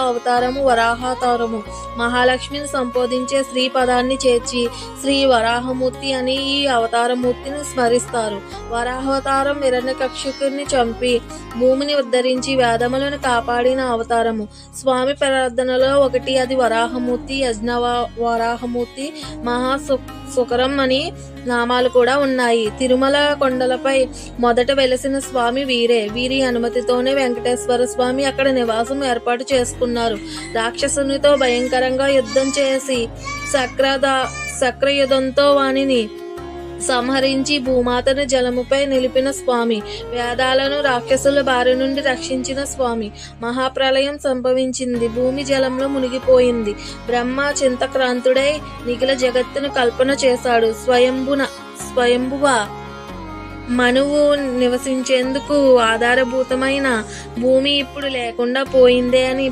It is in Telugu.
అవతారము వరాహావతారము. మహాలక్ష్మిని సంబోధించే శ్రీ పదాన్ని చేర్చి శ్రీ వరాహమూర్తి అని ఈ అవతారమూర్తిని స్మరిస్తారు. వరాహావతారం హిరణ్యకశిపుని చంపి భూమిని ఉద్ధరించి వేదములను కాపాడిన అవతారము. స్వామి ప్రార్థనలో ఒకటి అది వరాహమూర్తి, యజ్ఞ వరాహమూర్తి, మహాసుకరం అని నామాలు కూడా ఉన్నాయి. తిరుమల కొండలపై మొదట వెలసిన స్వామి వీరే. వీరి అనుమతితోనే వెంకటేశ్వర స్వామి అక్కడ నివాసం ఏర్పాటు చేసుకున్నారు. రాక్షసునితో భయంకరంగా యుద్ధం చేసి సక్రయుధంతో వానిని సంహరించి భూమాతను జలముపై నిలిపిన స్వామి. వేదాలను రాక్షసుల బారి నుండి రక్షించిన స్వామి. మహాప్రళయం సంభవించింది. భూమి జలంలో మునిగిపోయింది. బ్రహ్మ చింతక్రాంతుడై నిఖిల జగత్తును కల్పన చేశాడు. స్వయంభువ మనువు నివసించేందుకు ఆధారభూతమైన భూమి ఇప్పుడు లేకుండా పోయిందే అని